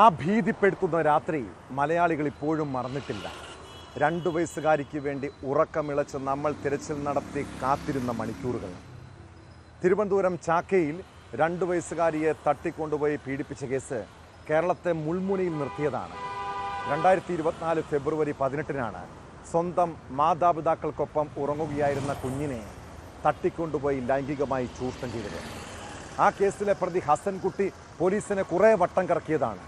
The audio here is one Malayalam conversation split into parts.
ആ ഭീതിപ്പെടുത്തുന്ന രാത്രി മലയാളികൾ ഇപ്പോഴും മറന്നിട്ടില്ല. 2 വയസ്സുകാരിക്ക് വേണ്ടി ഉറക്കമിളച്ച് നമ്മൾ തിരച്ചിൽ നടത്തി കാത്തിരുന്ന മണിക്കൂറുകൾ. തിരുവനന്തപുരം ചാക്കയിൽ 2 വയസ്സുകാരിയെ തട്ടിക്കൊണ്ടുപോയി പീഡിപ്പിച്ച കേസ് കേരളത്തെ മുൾമുനയിൽ നിർത്തിയതാണ്. 2024 ഫെബ്രുവരി 18-നാണ് സ്വന്തം മാതാപിതാക്കൾക്കൊപ്പം ഉറങ്ങുകയായിരുന്ന കുഞ്ഞിനെ തട്ടിക്കൊണ്ടുപോയി ലൈംഗികമായി ചൂഷണം ചെയ്തത്. ആ കേസിലെ പ്രതി ഹസൻകുട്ടി പോലീസിനെ കുറേ വട്ടം കറക്കിയതാണ്.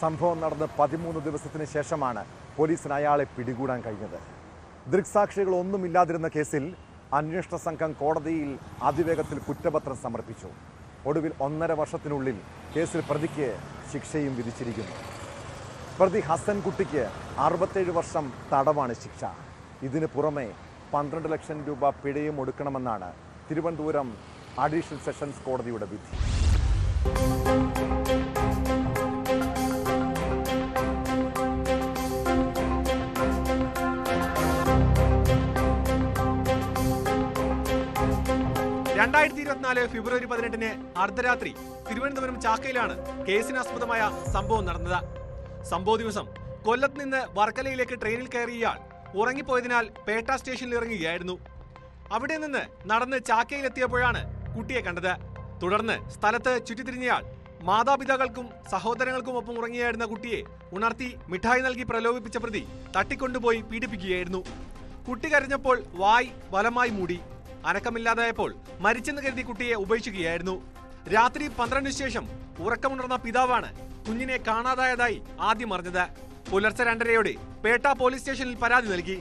സംഭവം നടന്ന് 13 ദിവസത്തിന് ശേഷമാണ് പോലീസിന് അയാളെ പിടികൂടാൻ കഴിഞ്ഞത്. ദൃക്സാക്ഷികളൊന്നുമില്ലാതിരുന്ന കേസിൽ അന്വേഷണ സംഘം കോടതിയിൽ അതിവേഗത്തിൽ കുറ്റപത്രം സമർപ്പിച്ചു. ഒടുവിൽ 1.5 വർഷത്തിനുള്ളിൽ കേസിൽ പ്രതിക്ക് ശിക്ഷയും വിധിച്ചിരിക്കുന്നു. പ്രതി ഹസൻകുട്ടിക്ക് 67 വർഷം തടവാണ് ശിക്ഷ. ഇതിന് പുറമെ 12 ലക്ഷം രൂപ പിഴയും ഒടുക്കണമെന്നാണ് തിരുവനന്തപുരം അഡീഷണൽ സെഷൻസ് കോടതിയുടെ വിധി. ഫെബ്രുവരി 18 അർദ്ധരാത്രി തിരുവനന്തപുരം ചാക്കയിലാണ് കേസിനാസ്പദമായ സംഭവം നടന്നത്. സംഭവ ദിവസം കൊല്ലത്ത് നിന്ന് വർക്കലയിലേക്ക് ട്രെയിനിൽ കയറിയ ഇയാൾ ഉറങ്ങിപ്പോയതിനാൽ പേട്ട സ്റ്റേഷനിൽ ഇറങ്ങുകയായിരുന്നു. അവിടെ നിന്ന് നടന്ന് ചാക്കയിലെത്തിയപ്പോഴാണ് കുട്ടിയെ കണ്ടത്. തുടർന്ന് സ്ഥലത്ത് ചുറ്റിത്തിരിഞ്ഞയാൾ മാതാപിതാക്കൾക്കും സഹോദരങ്ങൾക്കുമൊപ്പം ഉറങ്ങിയായിരുന്ന കുട്ടിയെ ഉണർത്തി മിഠായി നൽകി പ്രലോഭിപ്പിച്ച പ്രതി തട്ടിക്കൊണ്ടുപോയി പീഡിപ്പിക്കുകയായിരുന്നു. കുട്ടി കരഞ്ഞപ്പോൾ വായ് ബലമായി മൂടി. അനക്കമില്ലാതായപ്പോൾ മരിച്ചെന്ന് കരുതി കുട്ടിയെ ഉപേക്ഷിക്കുകയായിരുന്നു. രാത്രി 12-ന് ശേഷം ഉറക്കമുണർന്ന പിതാവാണ് കുഞ്ഞിനെ കാണാതായതായി ആദ്യം അറിഞ്ഞത്. പുലർച്ചെ 2:30-യോടെ പേട്ട പോലീസ് സ്റ്റേഷനിൽ പരാതി നൽകി.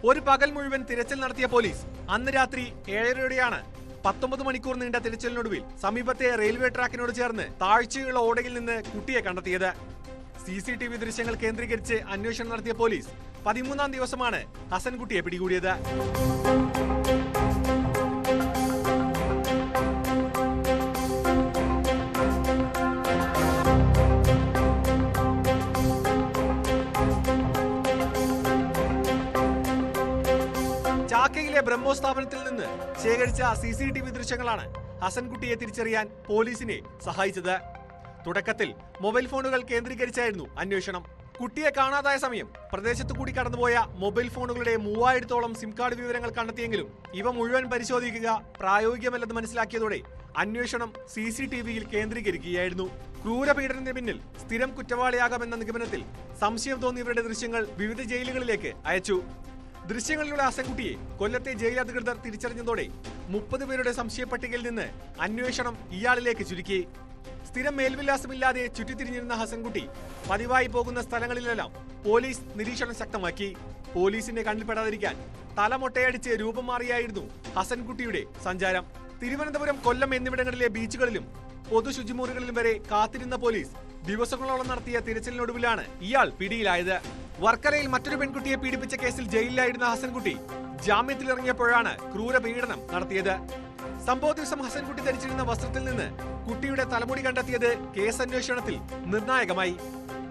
ഒരു പകൽ മുഴുവൻ തിരച്ചിൽ നടത്തിയ പോലീസ് അന്ന് രാത്രി 7:30-യോടെയാണ് 19 മണിക്കൂർ നീണ്ട തിരച്ചിലിനൊടുവിൽ സമീപത്തെ റെയിൽവേ ട്രാക്കിനോട് ചേർന്ന് താഴ്ചയുള്ള ഓടയിൽ നിന്ന് കുട്ടിയെ കണ്ടെത്തിയത്. CCTV ദൃശ്യങ്ങൾ കേന്ദ്രീകരിച്ച് അന്വേഷണം നടത്തിയ പോലീസ് 13-ാം ദിവസമാണ് ഹസൻകുട്ടിയെ പിടികൂടിയത്. ചാക്കയിലെ ബ്രഹ്മോ സ്ഥാപനത്തിൽ നിന്ന് ശേഖരിച്ച CCTV ദൃശ്യങ്ങളാണ് ഹസൻകുട്ടിയെ തിരിച്ചറിയാൻ പോലീസിനെ സഹായിച്ചത്. തുടക്കത്തിൽ മൊബൈൽ ഫോണുകൾ കേന്ദ്രീകരിച്ചായിരുന്നു അന്വേഷണം. കുട്ടിയെ കാണാതായ സമയം പ്രദേശത്തു കൂടി കടന്നുപോയ മൊബൈൽ ഫോണുകളുടെ 3000-ഓളം സിം കാർഡ് വിവരങ്ങൾ കണ്ടെത്തിയെങ്കിലും ഇവ മുഴുവൻ പരിശോധിക്കുക പ്രായോഗികമല്ലെന്ന് മനസ്സിലാക്കിയതോടെ അന്വേഷണം CCTVയിൽ കേന്ദ്രീകരിക്കുകയായിരുന്നു. ക്രൂരപീഡനത്തിന് പിന്നിൽ സ്ഥിരം കുറ്റവാളിയാകാമെന്ന നിഗമനത്തിൽ സംശയം തോന്നിയവരുടെ ദൃശ്യങ്ങൾ വിവിധ ജയിലുകളിലേക്ക് അയച്ചു. ദൃശ്യങ്ങളിലുള്ള ഹസൻകുട്ടിയെ കൊല്ലത്തെ ജയിൽ അധികൃതർ തിരിച്ചറിഞ്ഞതോടെ 30 പേരുടെ സംശയ പട്ടികയിൽ നിന്ന് അന്വേഷണം ഇയാളിലേക്ക് ചുരുക്കി. സ്ഥിരം മേൽവിലാസമില്ലാതെ ചുറ്റിത്തിരിഞ്ഞിരുന്ന ഹസൻകുട്ടി പതിവായി പോകുന്ന സ്ഥലങ്ങളിലെല്ലാം പോലീസ് നിരീക്ഷണം ശക്തമാക്കി. പോലീസിന്റെ കണ്ണിൽപ്പെടാതിരിക്കാൻ തലമൊട്ടയടിച്ച് രൂപം മാറിയായിരുന്നു ഹസൻകുട്ടിയുടെ സഞ്ചാരം. തിരുവനന്തപുരം, കൊല്ലം എന്നിവിടങ്ങളിലെ ബീച്ചുകളിലും പൊതു ശുചിമുറികളിലും വരെ കാത്തിരുന്ന പോലീസ് ദിവസങ്ങളോളം നടത്തിയ തിരച്ചിലിനൊടുവിലാണ് ഇയാൾ പിടിയിലായത്. വർക്കലയിൽ മറ്റൊരു പെൺകുട്ടിയെ പീഡിപ്പിച്ച കേസിൽ ജയിലിലായിരുന്ന ഹസൻകുട്ടി ജാമ്യത്തിലിറങ്ങിയപ്പോഴാണ് ക്രൂരപീഡനം നടത്തിയത്. സംഭവ ദിവസം ഹസൻകുട്ടി ധരിച്ചിരുന്ന വസ്ത്രത്തിൽ നിന്ന് കുട്ടിയുടെ തലമുടി കണ്ടെത്തിയത് കേസന്വേഷണത്തിൽ നിർണായകമായി.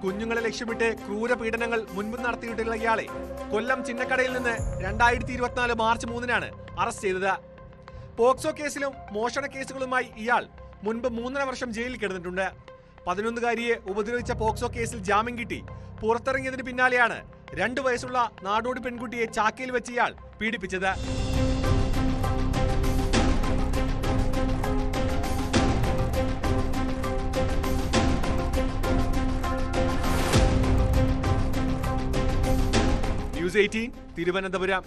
കുഞ്ഞുങ്ങളെ ലക്ഷ്യമിട്ട് ക്രൂരപീഡനങ്ങൾ മുൻപ് നടത്തിയിട്ടുള്ള ഇയാളെ കൊല്ലം ചിന്നക്കടയിൽ നിന്ന് 2024 മാർച്ച് 3-നാണ് അറസ്റ്റ് ചെയ്തത്. പോക്സോ കേസിലും മോഷണ കേസുകളുമായി ഇയാൾ മുൻപ് 3.5 വർഷം ജയിലിൽ കിടന്നിട്ടുണ്ട്. 11-കാരിയെ ഉപദ്രവിച്ച പോക്സോ കേസിൽ ജാമ്യം കിട്ടി പുറത്തിറങ്ങിയതിന് പിന്നാലെയാണ് 2 വയസ്സുള്ള നാടോടി പെൺകുട്ടിയെ ചാക്കയിൽ വെച്ച് ഇയാൾ പീഡിപ്പിച്ചത്. News 18 തിരുവനന്തപുരം.